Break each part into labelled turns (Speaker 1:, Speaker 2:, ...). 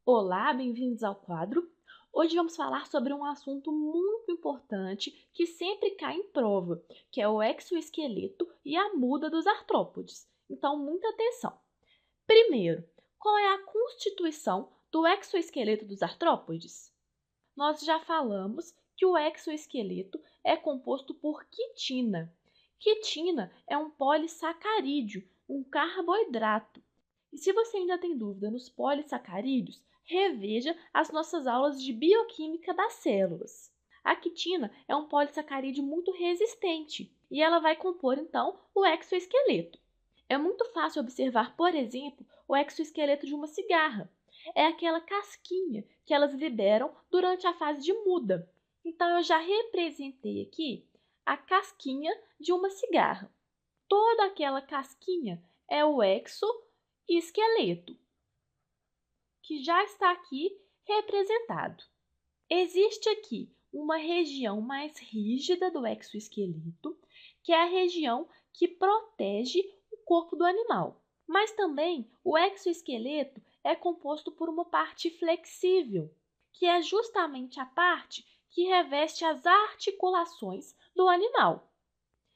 Speaker 1: Olá, bem-vindos ao quadro. Hoje vamos falar sobre um assunto muito importante que sempre cai em prova, que é o exoesqueleto e a muda dos artrópodes. Então, muita atenção. Primeiro, qual é a constituição do exoesqueleto dos artrópodes? Nós já falamos que o exoesqueleto é composto por quitina. Quitina é um polissacarídeo, um carboidrato. E se você ainda tem dúvida nos polissacarídeos, reveja as nossas aulas de bioquímica das células. A quitina é um polissacarídeo muito resistente e ela vai compor então o exoesqueleto. É muito fácil observar, por exemplo, o exoesqueleto de uma cigarra. É aquela casquinha que elas liberam durante a fase de muda. Então, eu já representei aqui a casquinha de uma cigarra. Toda aquela casquinha é o exoesqueleto, que já está aqui representado. Existe aqui uma região mais rígida do exoesqueleto, que é a região que protege o corpo do animal. Mas também o exoesqueleto é composto por uma parte flexível, que é justamente a parte que reveste as articulações do animal.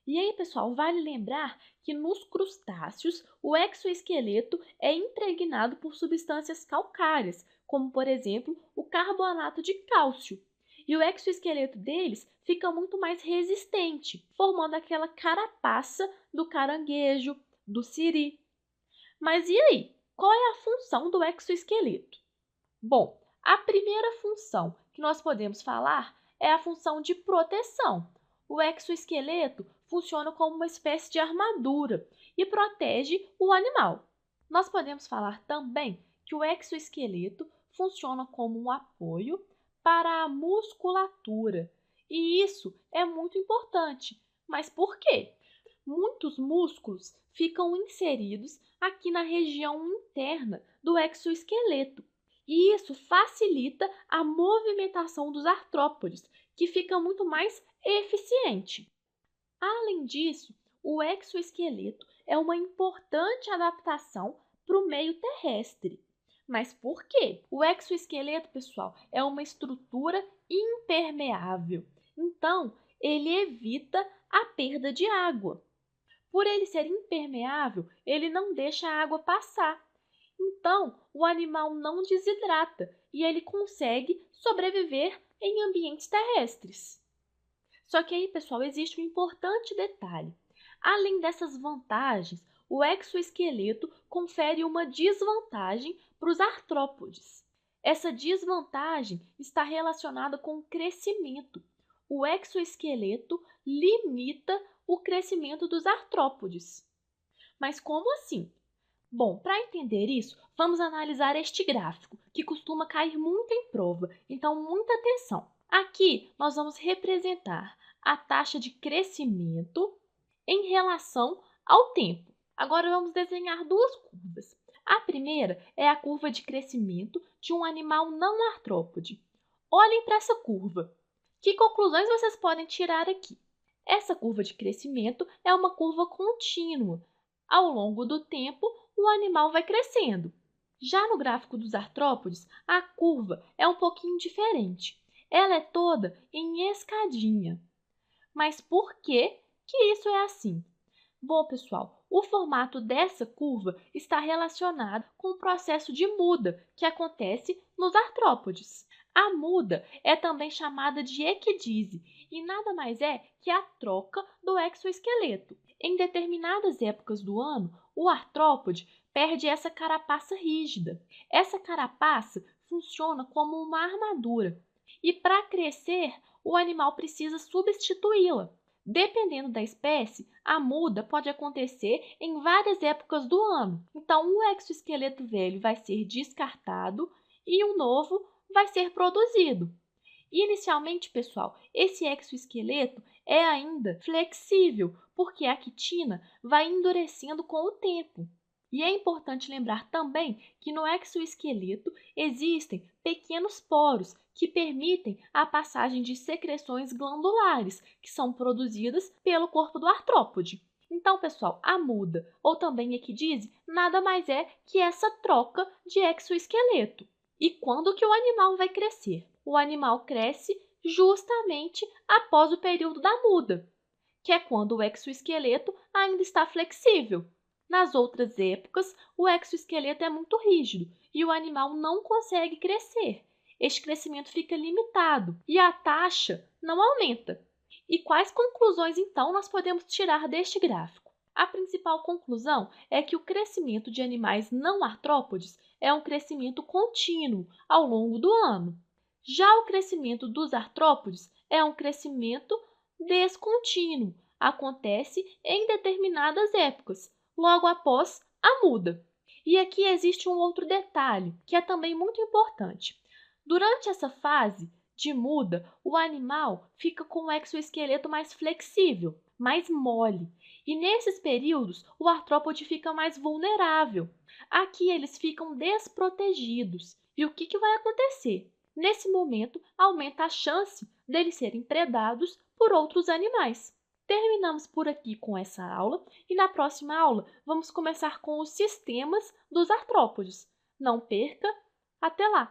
Speaker 1: E aí, pessoal, vale lembrar que nos crustáceos o exoesqueleto é impregnado por substâncias calcárias, como por exemplo o carbonato de cálcio. E o exoesqueleto deles fica muito mais resistente, formando aquela carapaça do caranguejo, do siri. Mas e aí? Qual é a função do exoesqueleto? Bom, a primeira função que nós podemos falar é a função de proteção. O exoesqueleto funciona como uma espécie de armadura e protege o animal. Nós podemos falar também que o exoesqueleto funciona como um apoio para a musculatura. E isso é muito importante. Mas por quê? Muitos músculos ficam inseridos aqui na região interna do exoesqueleto. E isso facilita a movimentação dos artrópodes, que fica muito mais eficiente. Além disso, o exoesqueleto é uma importante adaptação para o meio terrestre. Mas por quê? O exoesqueleto, pessoal, é uma estrutura impermeável. Então, ele evita a perda de água. Por ele ser impermeável, ele não deixa a água passar. Então, o animal não desidrata e ele consegue sobreviver em ambientes terrestres. Só que aí, pessoal, existe um importante detalhe. Além dessas vantagens, o exoesqueleto confere uma desvantagem para os artrópodes. Essa desvantagem está relacionada com o crescimento. O exoesqueleto limita o crescimento dos artrópodes. Mas como assim? Bom, para entender isso, vamos analisar este gráfico, que costuma cair muito em prova, então muita atenção. Aqui nós vamos representar a taxa de crescimento em relação ao tempo. Agora vamos desenhar duas curvas. A primeira é a curva de crescimento de um animal não artrópode. Olhem para essa curva. Que conclusões vocês podem tirar aqui? Essa curva de crescimento é uma curva contínua. Ao longo do tempo, o animal vai crescendo. Já no gráfico dos artrópodes, a curva é um pouquinho diferente. Ela é toda em escadinha. Mas por que isso é assim? Bom, pessoal, o formato dessa curva está relacionado com o processo de muda que acontece nos artrópodes. A muda é também chamada de equidise e nada mais é que a troca do exoesqueleto. Em determinadas épocas do ano, o artrópode perde essa carapaça rígida. Essa carapaça funciona como uma armadura e, para crescer, o animal precisa substituí-la. Dependendo da espécie, a muda pode acontecer em várias épocas do ano. Então, o exoesqueleto velho vai ser descartado e um novo vai ser produzido. Inicialmente, pessoal, esse exoesqueleto é ainda flexível, porque a quitina vai endurecendo com o tempo. E é importante lembrar também que no exoesqueleto existem pequenos poros que permitem a passagem de secreções glandulares, que são produzidas pelo corpo do artrópode. Então, pessoal, a muda, ou também equidise, nada mais é que essa troca de exoesqueleto. E quando que o animal vai crescer? O animal cresce justamente após o período da muda, que é quando o exoesqueleto ainda está flexível. Nas outras épocas, o exoesqueleto é muito rígido e o animal não consegue crescer. Este crescimento fica limitado e a taxa não aumenta. E quais conclusões então nós podemos tirar deste gráfico? A principal conclusão é que o crescimento de animais não artrópodes é um crescimento contínuo ao longo do ano. Já o crescimento dos artrópodes é um crescimento descontínuo, acontece em determinadas épocas, logo após a muda. E aqui existe um outro detalhe, que é também muito importante. Durante essa fase de muda, o animal fica com o exoesqueleto mais flexível, mais mole. E nesses períodos, o artrópode fica mais vulnerável. Aqui eles ficam desprotegidos. E o que vai acontecer? Nesse momento, aumenta a chance deles serem predados por outros animais. Terminamos por aqui com essa aula e na próxima aula vamos começar com os sistemas dos artrópodes. Não perca! Até lá!